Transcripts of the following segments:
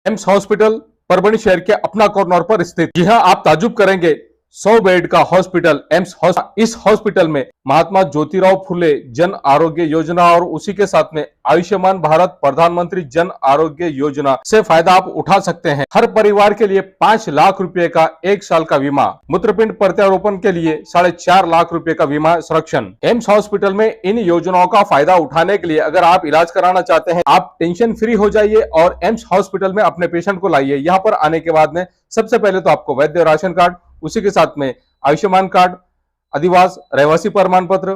AIIMS hospital Parbhani शहर के अपना कॉर्नर पर स्थित। जी हाँ, आप ताजुब करेंगे, 100 बेड का हॉस्पिटल एम्स इस हॉस्पिटल में महात्मा ज्योतिराव फुले जन आरोग्य योजना और उसी के साथ में आयुष्मान भारत प्रधानमंत्री जन आरोग्य योजना से फायदा आप उठा सकते हैं। हर परिवार के लिए 5 लाख रुपए का 1 साल का बीमा, मूत्रपिंड प्रत्यारोपण के लिए 4.5 लाख रुपए का बीमा संरक्षण। एम्स हॉस्पिटल में इन योजनाओं का फायदा उठाने के लिए अगर आप इलाज कराना चाहते हैं, आप टेंशन फ्री हो जाइए और एम्स हॉस्पिटल में अपने पेशेंट को लाइए। यहाँ पर आने के बाद में सबसे पहले तो आपको वैद्य राशन कार्ड, उसी के साथ में आयुष्मान कार्ड, अधिवास रहवासी प्रमाण पत्र,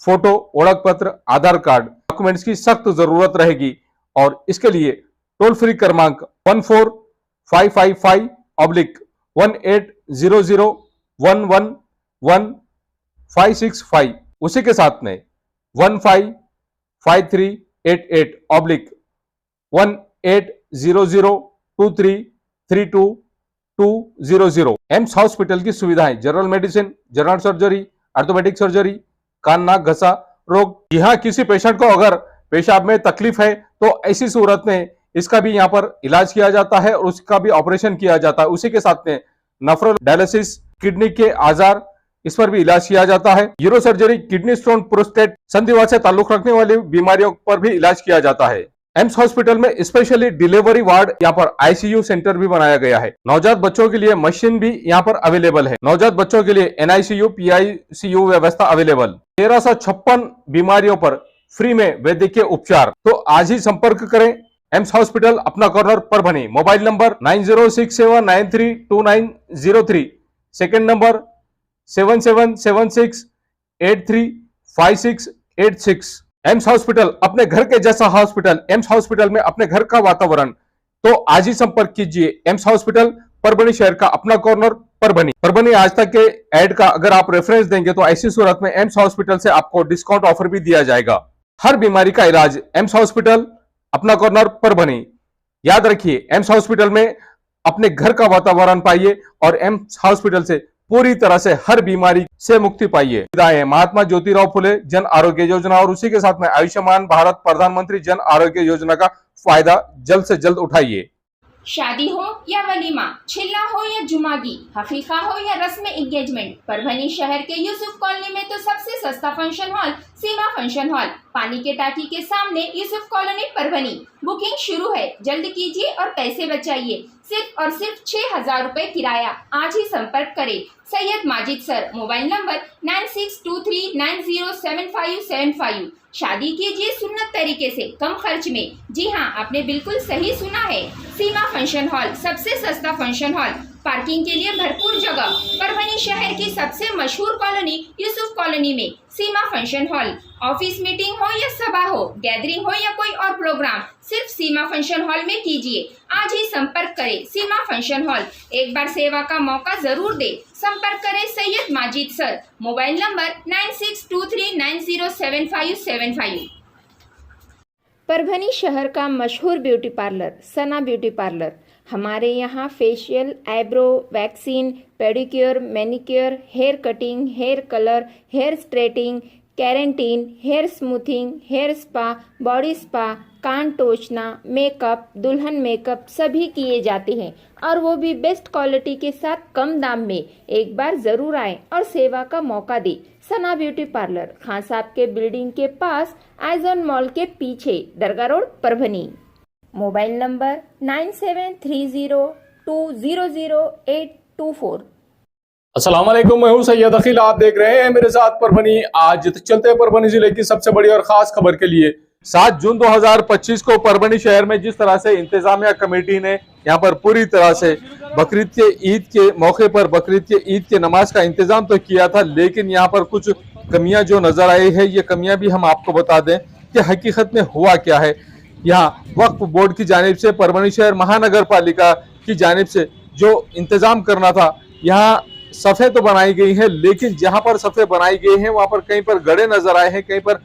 फोटो, ओळख पत्र, आधार कार्ड डॉक्यूमेंट्स की सख्त जरूरत रहेगी। और इसके लिए टोल फ्री क्रमांक 14555/1800111565, उसी के साथ में 155388/1800233200। एम्स हॉस्पिटल की सुविधाएं general medicine, general surgery, orthopaedic surgery, कान नाक घसा रोग। यहाँ किसी पेशेंट को अगर पेशाब में तकलीफ है तो ऐसी सूरत में इसका भी यहाँ पर इलाज किया जाता है और उसका भी ऑपरेशन किया जाता है। उसी के साथ में नफरल डायलिसिस, किडनी के आजार, इस पर भी इलाज किया जाता है। Urosurgery, kidney stone, prostate, संधिवा से ताल्लुक रखने वाली बीमारियों पर भी इलाज किया जाता है। एम्स हॉस्पिटल में स्पेशली डिलीवरी वार्ड, यहाँ पर आईसीयू सेंटर भी बनाया गया है। नवजात बच्चों के लिए मशीन भी यहाँ पर अवेलेबल है। नवजात बच्चों के लिए एनआईसीयू, पीआईसीयू व्यवस्था अवेलेबल। 1356 बीमारियों पर फ्री में वैद्यकीय उपचार। तो आज ही संपर्क करें एम्स हॉस्पिटल, अपना corner Parbhani. Mobile number 9067932903, second number 7776835686। AIIMS hospital अपने घर के जैसा हॉस्पिटल, एम्स हॉस्पिटल में अपने घर का वातावरण। तो आज ही संपर्क कीजिए एम्स हॉस्पिटल, परभणी शहर का अपना कॉर्नर परभणी। परभणी आज तक के ऐड का अगर आप रेफरेंस देंगे तो ऐसी सूरत में एम्स हॉस्पिटल से आपको डिस्काउंट ऑफर भी दिया जाएगा। हर बीमारी का इलाज एम्स हॉस्पिटल, अपना कॉर्नर परभणी। याद रखिए, एम्स हॉस्पिटल में अपने घर का वातावरण पाइए और एम्स हॉस्पिटल से पूरी तरह से हर बीमारी से मुक्ति पाइए। महात्मा ज्योतिराव फुले जन आरोग्य योजना और उसी के साथ में आयुष्मान भारत प्रधानमंत्री जन आरोग्य योजना का फायदा जल्द से जल्द उठाइए। शादी हो या वलीमा, छिल्ला हो या जुमागी, हकीका हो या रस्म एंगेजमेंट, परभणी शहर के यूसुफ कॉलोनी में तो सबसे सस्ता फंक्शन हॉल सीमा फंक्शन हॉल, पानी के टाकी के सामने, यूसुफ कॉलोनी परभणी। बुकिंग शुरू है, जल्द कीजिए और पैसे बचाइए। सिर्फ और सिर्फ 6,000 रुपए किराया। आज ही संपर्क करें Syed Majid sir. Mobile number 9623907575। शादी कीजिए सुन्नत तरीके से, कम खर्च में। जी हाँ, आपने बिल्कुल सही सुना है। सीमा फंक्शन हॉल, सबसे सस्ता फंक्शन हॉल, पार्किंग के लिए भरपूर जगह। परभणी शहर की सबसे मशहूर कॉलोनी यूसुफ कॉलोनी में सीमा फंक्शन हॉल। ऑफिस मीटिंग हो या सभा हो, गैदरिंग हो या कोई और प्रोग्राम, सिर्फ सीमा फंक्शन हॉल में कीजिए। आज ही संपर्क करें सीमा फंक्शन हॉल। एक बार सेवा का मौका जरूर दे। संपर्क करें Syed Majid sir. Mobile number 9623907575। Parbhani शहर का मशहूर beauty parlour Sana beauty parlour. हमारे यहाँ facial, eyebrow, waxing, pedicure, manicure, hair cutting, hair colour, hair straightening, keratin, hair smoothing, hair spa, body spa, कान टोचना, मेकअप, दुल्हन मेकअप सभी किए जाते हैं और वो भी बेस्ट क्वालिटी के साथ कम दाम में। एक बार ज़रूर आएं और सेवा का मौका दें। सना ब्यूटी पार्लर, खान साहब के बिल्डिंग के पास, आइजॉन मॉल के पीछे, दरगाह रोड, परभणी। Mobile number 9730200824। अस्सलाम वालेकुम, मैं हूं सैयद अखिल। आप देख रहे हैं मेरे साथ परभणी। आज चलते हैं परभणी जिले की सबसे बड़ी और खास खबर के लिए। 7 जून 2025 को परभणी शहर में जिस तरह से इंतजामिया कमेटी ने यहाँ पर पूरी तरह से बकरीद के ईद के मौके पर बकरीद के ईद के नमाज का इंतजाम तो किया था, लेकिन यहाँ पर कुछ कमियां जो नजर आई है, ये कमियां भी हम आपको बता दें कि हकीकत में हुआ क्या है। यहाँ वक्फ बोर्ड की जानिब से, परभणी शहर महानगर पालिका की जानिब से जो इंतजाम करना था, यहाँ सफ़े तो बनाई गई है, लेकिन जहां पर सफ़े बनाई गई हैं वहां पर कहीं पर गड़े नजर आए हैं, कहीं पर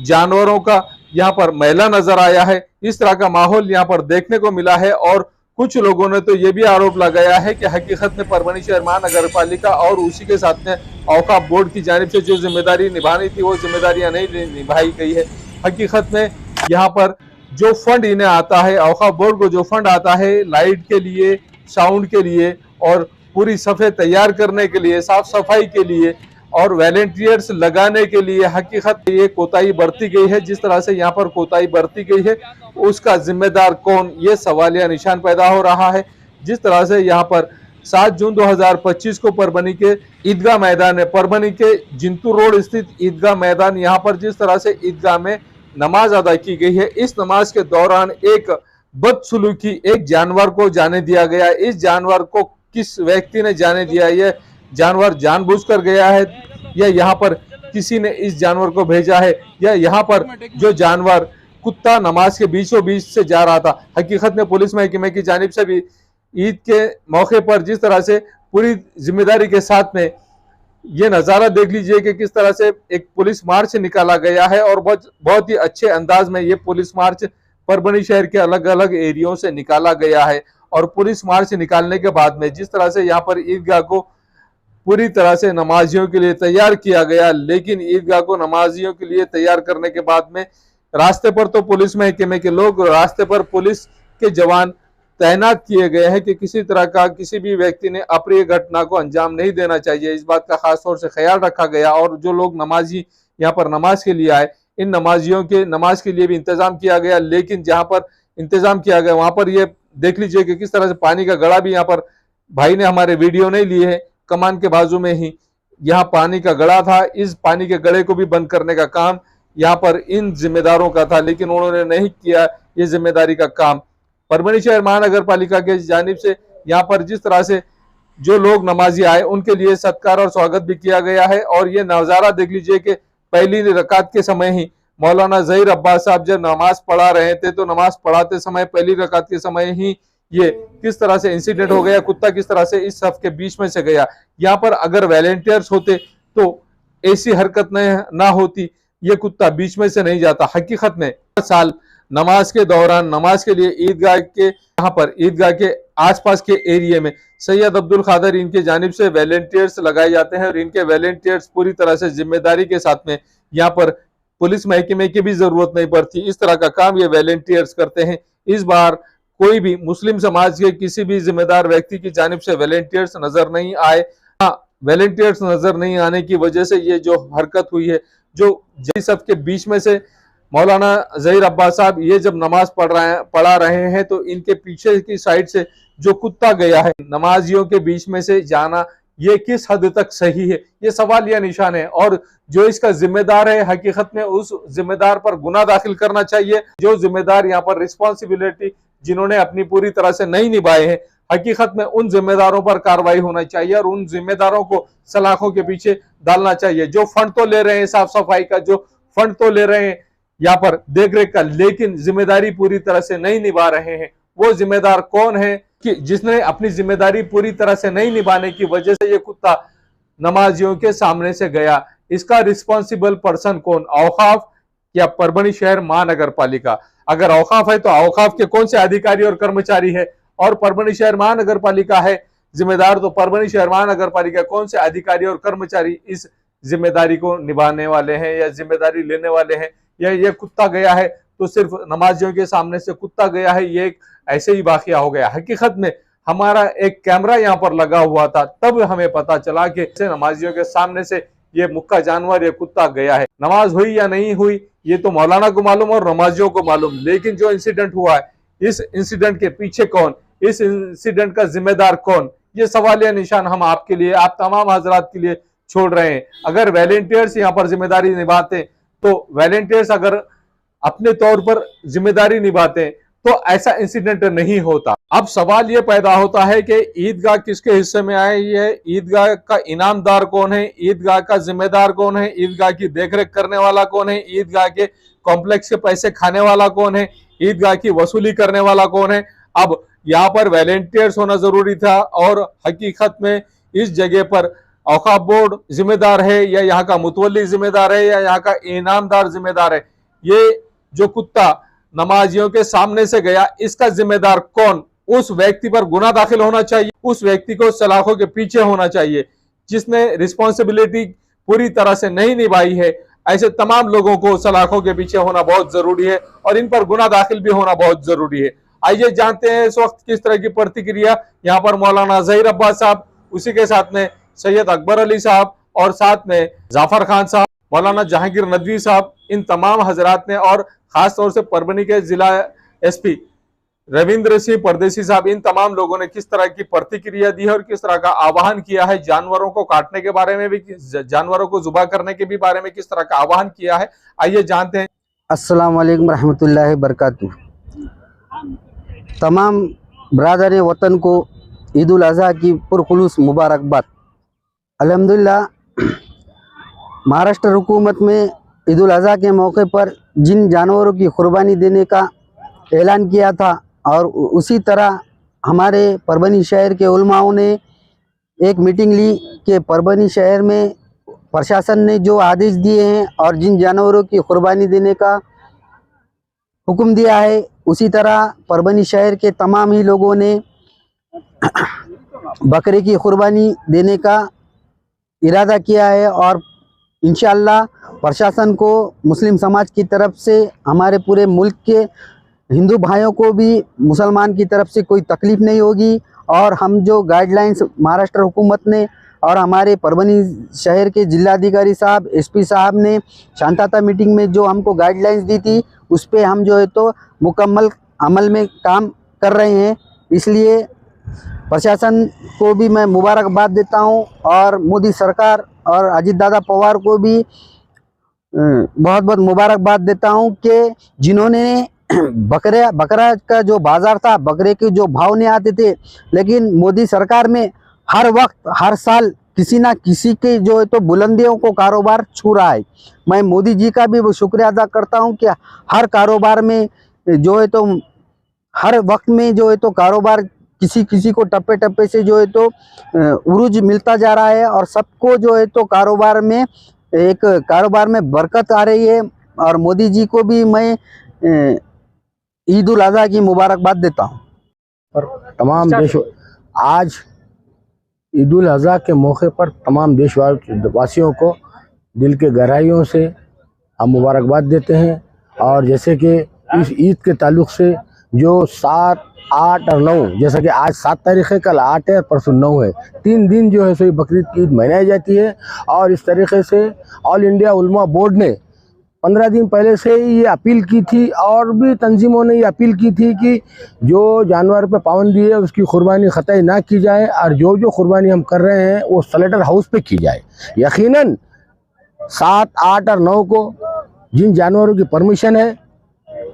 जानवरों का यहाँ पर मैला नजर आया है। इस तरह का माहौल यहाँ पर देखने को मिला है और कुछ लोगों ने तो ये भी आरोप लगाया है कि हकीकत में परभणी शहर महानगर पालिका और उसी के साथ में औकाफ बोर्ड की जानिब से जो जिम्मेदारी निभानी थी वो जिम्मेदारियां नहीं निभाई गई है। हकीकत में यहाँ पर जो फंड इन्हें आता है, औकाफ बोर्ड को जो फंड आता है लाइट के लिए, साउंड के लिए और पूरी सफ़े तैयार करने के लिए, साफ सफाई के लिए और वॉलंटियर्स लगाने के लिए, हकीकत ये कोताही बरती गई है। जिस तरह से यहाँ पर कोताही बरती गई है उसका जिम्मेदार कौन, ये सवालिया निशान पैदा हो रहा है। जिस तरह से यहाँ पर 7 जून 2025 को परभनी के ईदगाह मैदान है, परभनी के जिंतू रोड स्थित ईदगाह मैदान, यहाँ पर जिस तरह से ईदगाह में नमाज अदा की गई है, इस नमाज के दौरान एक बदसलूकी, एक जानवर को जाने दिया गया। इस जानवर को किस व्यक्ति ने जाने दिया, यह जानवर जानबूझकर गया है या यहाँ पर किसी ने इस जानवर को भेजा है, या यहाँ पर जो जानवर कुत्ता नमाज के बीचों बीच से जा रहा था। हकीकत में पुलिस महकमे की जानिब से भी ईद के मौके पर जिस तरह से पूरी जिम्मेदारी के साथ में ये नज़ारा देख लीजिए कि किस तरह से एक पुलिस मार्च निकाला गया है और बहुत ही अच्छे अंदाज में ये पुलिस मार्च परभनी शहर के अलग अलग एरियो से निकाला गया है। और पुलिस मार्च निकालने के बाद में जिस तरह से यहाँ पर ईदगाह को पूरी तरह से नमाजियों के लिए तैयार किया गया, लेकिन ईदगाह को नमाजियों के लिए तैयार करने के बाद में रास्ते पर तो पुलिस महकमे के लोग, रास्ते पर पुलिस के जवान तैनात किए गए हैं कि किसी तरह का किसी भी व्यक्ति ने अप्रिय घटना को अंजाम नहीं देना चाहिए। इस बात का खास तौर से ख्याल रखा गया और जो लोग नमाजी यहाँ पर नमाज के लिए आए, इन नमाजियों के नमाज के लिए भी इंतजाम किया गया। लेकिन जहाँ पर इंतजाम किया गया वहां पर ये देख लीजिए कि किस तरह से पानी का गड़ा भी, यहाँ पर भाई ने हमारे वीडियो नहीं लिए है, कमान के बाजू में ही यहाँ पानी का गड़ा था। इस पानी के गड़े को भी बंद करने का काम यहाँ पर इन जिम्मेदारों का था, लेकिन उन्होंने नहीं किया ये जिम्मेदारी का काम। परभनी शहर महानगर पालिका के जानिब से यहाँ पर जिस तरह से जो लोग नमाजी आए उनके लिए सत्कार और स्वागत भी किया गया है। और ये नज़ारा देख लीजिए कि पहली रकात के समय ही मौलाना ज़हीर अब्बास साहब जब नमाज पढ़ा रहे थे तो नमाज पढ़ाते समय पहली रकात के समय ही ये किस तरह से इंसिडेंट हो गया, कुत्ता किस तरह से इस सफ के बीच में से गया। यहाँ पर अगर वॉलंटियर्स होते तो ऐसी हरकत ना होती, ये कुत्ता बीच में से नहीं जाता। हकीकत में हर साल नमाज के दौरान नमाज के लिए ईदगाह के यहाँ पर ईदगाह के आसपास के एरिया में सैयद अब्दुल खादर इनके जानिब से वॉलंटियर्स लगाए जाते हैं और इनके वॉलंटियर्स पूरी तरह से जिम्मेदारी के साथ में यहाँ पर पुलिस महकमे की भी जरूरत नहीं पड़ती, इस तरह का काम ये वॉलंटियर्स करते हैं। इस बार कोई भी मुस्लिम समाज के किसी भी जिम्मेदार व्यक्ति की जानिब से वॉलंटियर्स नजर नहीं आए। हाँ, वॉलंटियर्स नजर नहीं आने की वजह से ये जो हरकत हुई है, जो सबके बीच में से मौलाना ज़हीर अब्बास साहब ये जब नमाज पढ़ा रहे हैं तो इनके पीछे की साइड से जो कुत्ता गया है, नमाजियों के बीच में से जाना, ये किस हद तक सही है, ये सवाल या निशान है। और जो इसका जिम्मेदार है, हकीकत में उस जिम्मेदार पर गुनाह दाखिल करना चाहिए। जो जिम्मेदार यहाँ पर रिस्पॉन्सिबिलिटी जिन्होंने अपनी पूरी तरह से नहीं निभाए हैं, हकीकत में उन जिम्मेदारों पर कार्रवाई होना चाहिए और उन जिम्मेदारों को सलाखों के पीछे डालना चाहिए। जो फंड तो ले रहे हैं साफ सफाई का, जो फंड तो ले रहे हैं यहाँ पर देख रेख का, लेकिन जिम्मेदारी पूरी तरह से नहीं निभा रहे हैं। वो जिम्मेदार कौन है कि जिसने अपनी जिम्मेदारी पूरी तरह से नहीं निभाने की वजह से ये कुत्ता नमाजियों के सामने से गया? इसका रिस्पॉन्सिबल पर्सन कौन, औकाफ या परभनी शहर महानगर पालिका? अगर औकाफ है तो औकाफ के कौन से अधिकारी और कर्मचारी है, और परभनी शहर महानगर पालिका है जिम्मेदार तो परभनी शहर महानगर पालिका कौन से अधिकारी और कर्मचारी इस जिम्मेदारी को निभाने वाले हैं या जिम्मेदारी लेने वाले हैं? या ये कुत्ता गया है तो सिर्फ नमाजियों के सामने से कुत्ता गया है, ये एक ऐसे ही वाकया हो गया? हकीकत में हमारा एक कैमरा यहाँ पर लगा हुआ था, तब हमें पता चला कि नमाजियों के सामने से ये मुक्का जानवर, ये कुत्ता गया है। नमाज हुई या नहीं हुई ये तो मौलाना को मालूम और नमाजियों को मालूम, लेकिन जो इंसिडेंट हुआ है, इस इंसिडेंट के पीछे कौन, इस इंसिडेंट का जिम्मेदार कौन, ये सवालिया निशान हम आपके लिए, आप तमाम हजरात के लिए छोड़ रहे हैं। अगर वॉलंटियर्स यहाँ पर जिम्मेदारी निभाते तो वॉलंटियर्स अगर अपने तौर पर जिम्मेदारी निभाते तो ऐसा इंसिडेंट नहीं होता। अब सवाल ये पैदा होता है कि ईदगाह किसके हिस्से में आए, ये ईदगाह का इनामदार कौन है, ईदगाह का जिम्मेदार कौन है, ईदगाह की देखरेख करने वाला कौन है, ईदगाह के कॉम्प्लेक्स के पैसे खाने वाला कौन है, ईदगाह की वसूली करने वाला कौन है? अब यहाँ पर वॉलंटियर्स होना जरूरी था और हकीकत में इस जगह पर औकाफ बोर्ड जिम्मेदार है या यहाँ का मुतवल्ली जिम्मेदार है या यहाँ का इनामदार जिम्मेदार है? ये जो कुत्ता नमाजियों के सामने से गया, इसका जिम्मेदार कौन? उस व्यक्ति पर गुनाह दाखिल होना चाहिए, उस व्यक्ति को सलाखों के पीछे होना चाहिए जिसने रिस्पॉन्सिबिलिटी पूरी तरह से नहीं निभाई है। ऐसे तमाम लोगों को सलाखों के पीछे होना बहुत जरूरी है और इन पर गुनाह दाखिल भी होना बहुत जरूरी है। आइए जानते हैं इस वक्त किस तरह की प्रतिक्रिया यहाँ पर मौलाना ज़हीर अब्बास साहब, उसी के साथ में सैयद अकबर अली साहब और साथ में जाफर खान साहब, मौलाना जहांगीर नदवी साहब, इन तमाम हजरात ने और खास तौर से परभनी के जिला SP रविंद्र सिंह परदेसी साहब, इन तमाम लोगों ने किस तरह की प्रतिक्रिया दी है और किस तरह का आह्वान किया है। जानवरों को काटने के बारे में भी, जानवरों को जुबा करने के भी बारे में किस तरह का आह्वान किया है, आइए जानते हैं। अस्सलाम वालेकुम रहमतुल्लाहि बरकातुहू। तमाम बरादर वतन को ईद उल अज़हा की पुरखुलूस मुबारकबाद। अल्हम्दुलिल्लाह, महाराष्ट्र हुकूमत में ईद उल अज़हा के मौके पर जिन जानवरों की कुर्बानी देने का ऐलान किया था और उसी तरह हमारे परभनी शहर के उलमाओं ने एक मीटिंग ली कि परभनी शहर में प्रशासन ने जो आदेश दिए हैं और जिन जानवरों की कुर्बानी देने का हुक्म दिया है, उसी तरह परभनी शहर के तमाम ही लोगों ने बकरे की कुर्बानी देने का इरादा किया है और इंशाअल्लाह प्रशासन को, मुस्लिम समाज की तरफ से, हमारे पूरे मुल्क के हिंदू भाइयों को भी मुसलमान की तरफ से कोई तकलीफ़ नहीं होगी। और हम जो गाइडलाइंस महाराष्ट्र हुकूमत ने और हमारे परभनी शहर के जिलाधिकारी साहब, SP साहब ने शांतता मीटिंग में जो हमको गाइडलाइंस दी थी, उस पे हम जो है तो मुकम्मल अमल में काम कर रहे हैं। इसलिए प्रशासन को भी मैं मुबारकबाद देता हूं और मोदी सरकार और अजीत दादा पवार को भी बहुत बहुत मुबारकबाद देता हूं कि जिन्होंने बकरा का जो बाज़ार था, बकरे के जो भाव नहीं आते थे, लेकिन मोदी सरकार में हर वक्त, हर साल किसी ना किसी के जो है तो बुलंदियों को कारोबार छू रहा है। मैं मोदी जी का भी वो शुक्रिया अदा करता हूं कि हर कारोबार में जो है तो, हर वक्त में जो है तो कारोबार किसी किसी को टप्पे टप्पे से जो है तो उरूज मिलता जा रहा है और सबको जो है तो कारोबार में बरकत आ रही है। और मोदी जी को भी मैं ईद उल अज़हा की मुबारकबाद देता हूँ। और तमाम आज ईद उल अज़हा के मौके पर तमाम देशवासियों को दिल के गहराइयों से हम मुबारकबाद देते हैं। और जैसे कि इस ईद के ताल्लुक़ से जो 7, 8 और 9, जैसा कि आज 7 तारीख़ है, कल 8 है, परसों 9 है, 3 दिन जो है सो बकरीद की ईद मनाई जाती है। और इस तरीके से ऑल इंडिया उलमा बोर्ड ने 15 दिन पहले से ही ये अपील की थी और भी तंजीमों ने ये अपील की थी कि जो जानवर पे पाबंदी है उसकी कुर्बानी ख़तई ना की जाए और जो कुर्बानी हम कर रहे हैं वो स्लेटर हाउस पे की जाए। यकीनन 7, 8 और 9 को जिन जानवरों की परमिशन है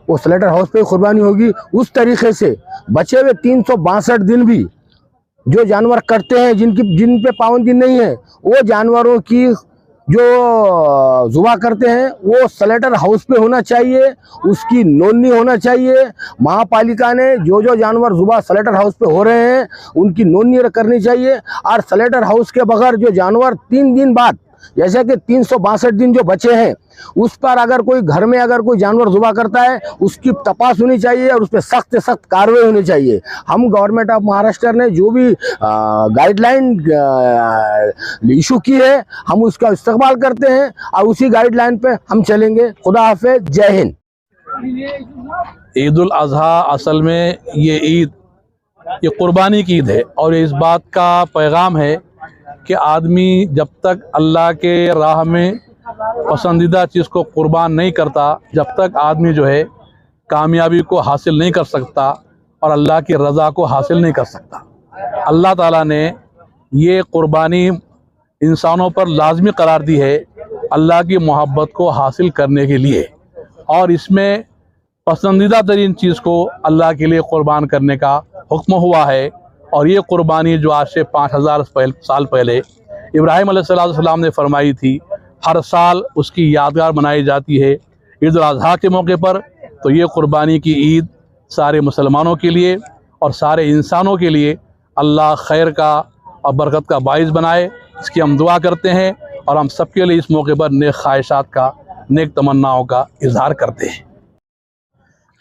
वो स्लेटर हाउस पे कुर्बानी होगी। उस तरीके से बचे हुए 362 दिन भी जो जानवर करते हैं, जिन पे पाबंदी नहीं है, वो जानवरों की जो जुबा करते हैं वो स्लेटर हाउस पे होना चाहिए, उसकी नोंदनी होना चाहिए। महापालिका ने जो जानवर जुबा स्लेटर हाउस पे हो रहे हैं उनकी नोंदनी करनी चाहिए। और स्लेटर हाउस के बगैर जो जानवर 3 दिन बाद, जैसे कि 362 दिन जो बचे हैं, उस पर अगर कोई घर में अगर कोई जानवर जुबा करता है उसकी तपास होनी चाहिए और उस पर सख्त से सख्त कार्रवाई होनी चाहिए। हम गवर्नमेंट ऑफ महाराष्ट्र ने जो भी गाइडलाइन इशू की है, हम उसका इस्तेमाल करते हैं और उसी गाइडलाइन पे हम चलेंगे। खुदा हाफिज, जय हिंद। ईद उल अज़हा असल में ये कुर्बानी की ईद है और इस बात का पैगाम है कि आदमी जब तक अल्लाह के राह में पसंदीदा चीज़ को कुर्बान नहीं करता, जब तक आदमी जो है कामयाबी को हासिल नहीं कर सकता और अल्लाह की रज़ा को हासिल नहीं कर सकता। अल्लाह ताला ने ये कुर्बानी इंसानों पर लाजमी करार दी है अल्लाह की मोहब्बत को हासिल करने के लिए, और इसमें पसंदीदा तरीन चीज़ को अल्लाह के लिए कुर्बान करने का हुक्म हुआ है। और ये कुर्बानी जो आज से 5000 साल पहले इब्राहिम अलैहिस्सलाम ने फरमाई थी, हर साल उसकी यादगार मनाई जाती है ईद उल अज़हा के मौके पर। तो ये कुर्बानी की ईद सारे मुसलमानों के लिए और सारे इंसानों के लिए अल्लाह खैर का और बरकत का बाइस बनाए, इसकी हम दुआ करते हैं और हम सबके लिए इस मौके पर नेक ख्वाहिशात का, नेक तमन्नाओं का इजहार करते हैं।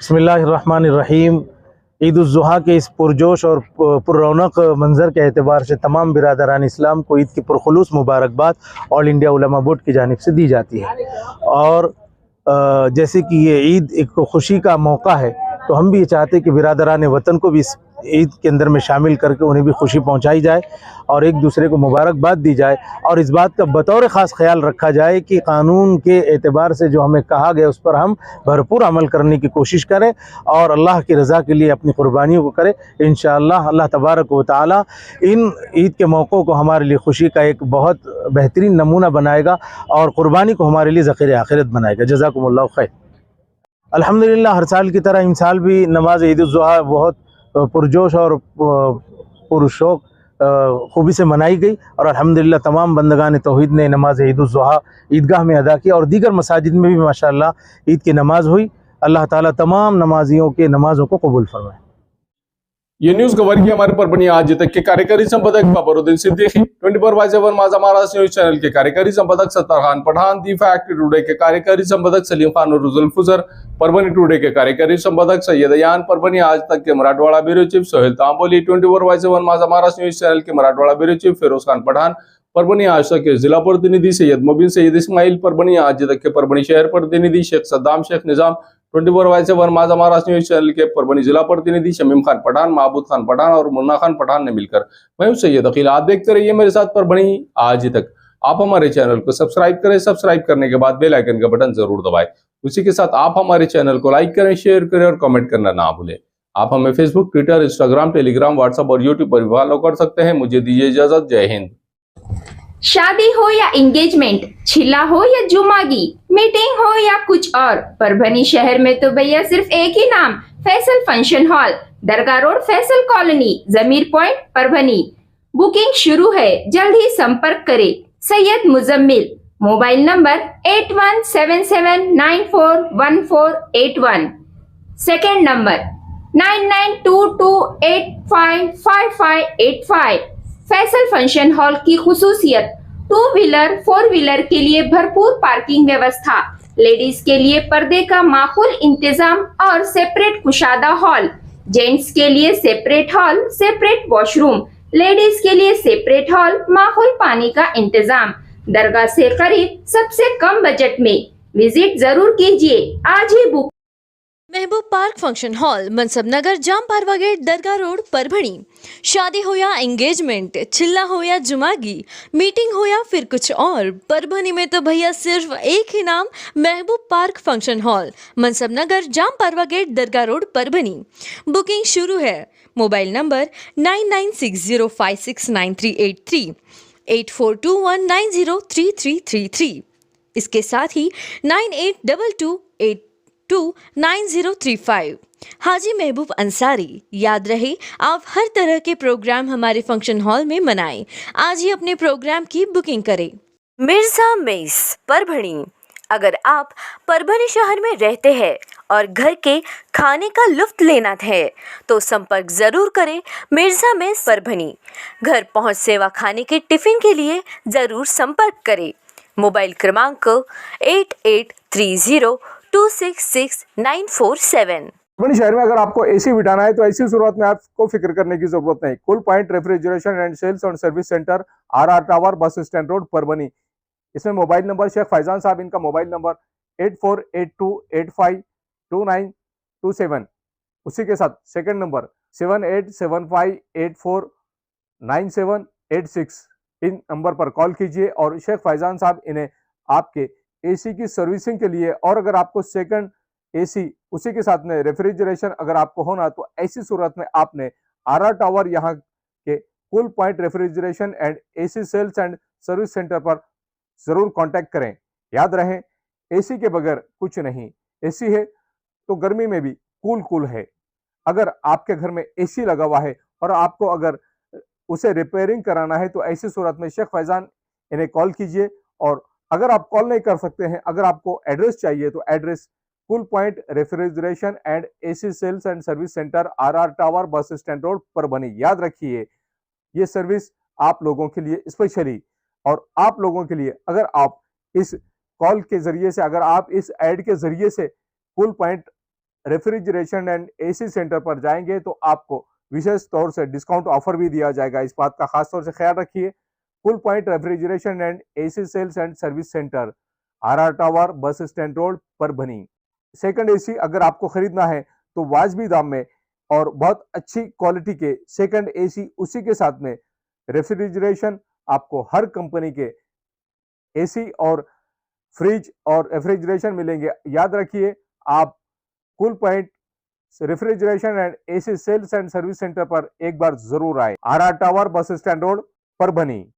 बिस्मिल्लाहिर्रहमानिर्रहीम। ईद उल ज़ुहा के इस पुरजोश और पुररौनक मंज़र के एतबार से तमाम बिरादरान इस्लाम को ईद की पुरखुलूस मुबारकबाद ऑल इंडिया उलमा बोर्ड की जानिब से दी जाती है। और जैसे कि ये ईद एक खुशी का मौका है, तो हम भी ये चाहते हैं कि बिरादरान वतन को भी इस ईद के अंदर में शामिल करके उन्हें भी खुशी पहुंचाई जाए और एक दूसरे को मुबारकबाद दी जाए, और इस बात का बतौर ख़ास ख्याल रखा जाए कि कानून के एतबार से जो हमें कहा गया उस पर हम भरपूर अमल करने की कोशिश करें और अल्लाह की रज़ा के लिए अपनी कुर्बानियों को करें। इंशाअल्लाह अल्लाह तबारक व तआला इन ईद के मौक़ों को हमारे लिए खुशी का एक बहुत बेहतरीन नमूना बनाएगा और कुर्बानी को हमारे लिए ज़ख़ीर आखिरत बनाएगा। जज़ाकुमुल्लाह खैर। अल्हम्दुलिल्लाह, हर साल की तरह इन साल भी नमाज ईद उल ज़ुहा बहुत पुरजोश और पुरशौक खूबी से मनाई गई और अल्हम्दुलिल्लाह तमाम बंदगान तौहीद ने नमाज ईद उल ज़ुहा ईदगाह में अदा किया और दीगर मसाजिद में भी माशाअल्लाह ईद की नमाज हुई। अल्लाह ताला तमाम नमाजियों के नमाज़ों को कबूल फरमाए। ये न्यूज कवर की हमारे परभणी आज तक के कार्यकारी संपादक बाबरुद्दीन सिद्दीकी, 24/7 माझा महाराष्ट्र न्यूज चैनल के कार्यकारी संपादक Sattar Khan Pathan, the fact today के कार्यकारी संपादक सलीम खान और रुजुल फुजर, परभणी टुडे के कार्यकारी संपादक सैयद यान, परभणी आज तक के मराठवाड़ा ब्यूरो चीफ सोहेल तांबोली, 24/7 माझा महाराष्ट्र न्यूज चैनल के मराठवाड़ा ब्यूरो चीफ फिरोज खान पठान, परभणी आज तक के जिला प्रतिनिधि सैयद मुबीन सैयद इस्माइल, परभणी आज तक के परभणी शहर प्रतिनिधि शेख सद्दाम शेख निजाम, 24/7 माझा महाराष्ट्र न्यूज चैनल के परभणी जिला प्रतिनिधि शमीम खान पठान, महबूद खान पठान और मुन्ना खान पठान ने मिलकर मैं हूं सैयद अकील। आप देखते रहिए मेरे साथ परभणी आज तक। आप हमारे चैनल को सब्सक्राइब करें, सब्सक्राइब करने के बाद बेल आइकन का बटन जरूर दबाएं। उसी के साथ आप हमारे चैनल को लाइक करें, शेयर करें और कमेंट करना ना भूलें। आप हमें Facebook, Twitter, Instagram, Telegram, WhatsApp और यूट्यूब पर भी फॉलो कर सकते हैं। मुझे दीजिए इजाजत। जय हिंद। शादी हो या एंगेजमेंट, छिला हो या जुमागी, मीटिंग हो या कुछ और, परभनी शहर में तो भैया सिर्फ एक ही नाम, फैसल फंक्शन हॉल, दरगाह रोड, फैसल कॉलोनी, जमीर पॉइंट, परभनी। बुकिंग शुरू है, जल्द ही संपर्क करें। Syed Muzammil, mobile number 8177941481, second number 9922855585। Faisal function hall की खुसूसियत, 2 व्हीलर 4 व्हीलर के लिए भरपूर पार्किंग व्यवस्था, लेडीज के लिए पर्दे का माकूल इंतजाम और सेपरेट कुशादा हॉल, जेंट्स के लिए separate hall, separate washroom, ladies के लिए सेपरेट हॉल, माकूल पानी का इंतजाम, दरगाह से करीब, सबसे कम बजट में। विजिट जरूर कीजिए, आज ही बुक। महबूब पार्क फंक्शन हॉल, मनसब नगर, जाम पारवा गेट, दरगाह रोड, परभणी। शादी हो या एंगेजमेंट, चिल्ला हो या जुमागी, मीटिंग हो या फिर कुछ और, परभणी में तो भैया सिर्फ एक ही नाम, महबूब पार्क फंक्शन हॉल, मनसब नगर, जाम पारवा गेट, दरगाह रोड, परभणी। बुकिंग शुरू है। Mobile number 9960569383, 8421903333। इसके साथ ही 9822829035। हाजी महबूब अंसारी। याद रहे, आप हर तरह के प्रोग्राम हमारे फंक्शन हॉल में मनाएं। आज ही अपने प्रोग्राम की बुकिंग करें। मिर्जा मेस, परभणी। अगर आप परभणी शहर में रहते हैं और घर के खाने का लुत्फ लेना है तो संपर्क जरूर करें मिर्जा मेस, परभणी। घर पहुंच सेवा खाने के टिफिन के लिए जरूर संपर्क करें। मोबाइल क्रमांक 8830266947। परभणी शहर में अगर आपको एसी बिठाना है तो ऐसी शुरुआत में आपको फिक्र करने की जरूरत नहीं। Cool point refrigeration and sales और service centre, RR tower, bus stand road, Parbhani. इसमें मोबाइल नंबर शेख फैजान साहब, इनका मोबाइल नंबर 8482852927। उसी के साथ सेकंड नंबर 7875849786। इन नंबर पर कॉल कीजिए और शेख फैजान साहब इन्हें आपके एसी की सर्विसिंग के लिए, और अगर आपको सेकंड एसी उसी के साथ में रेफ्रिजरेशन अगर आपको होना तो ऐसी सूरत में आपने RR टावर यहाँ के cool point refrigeration and AC sales and service centre पर जरूर कांटेक्ट करें। याद रहे, एसी के बगैर कुछ नहीं। एसी है तो गर्मी में भी कूल है। अगर आपके घर में एसी लगा हुआ है और आपको अगर उसे रिपेयरिंग कराना है तो ऐसी सूरत में शेख फैजान इन्हें कॉल कीजिए। और अगर आप कॉल नहीं कर सकते हैं, अगर आपको एड्रेस चाहिए तो address cool point refrigeration and AC sales and service centre, RR tower, bus stand road, Parbhani. याद रखिए, ये सर्विस आप लोगों के लिए स्पेशली, और आप लोगों के लिए अगर आप इस कॉल के जरिए से, अगर आप इस ऐड के जरिए से cool point refrigeration and AC centre पर जाएंगे तो आपको विशेष तौर से डिस्काउंट ऑफर भी दिया जाएगा। इस बात का खास तौर से ख्याल रखिए। Full point refrigeration and AC sales and service centre, RR tower, bus stand road, Parbhani. Second AC अगर आपको खरीदना है तो वाजबी दाम में और बहुत अच्छी क्वालिटी के सेकंड एसी, उसी के साथ में रेफ्रिजरेशन, आपको हर कंपनी के एसी और फ्रिज और रेफ्रिजरेशन मिलेंगे। याद रखिए, आप cool point refrigeration and AC sales and service centre पर एक बार जरूर आए। RR tower, bus stand road, Parbhani.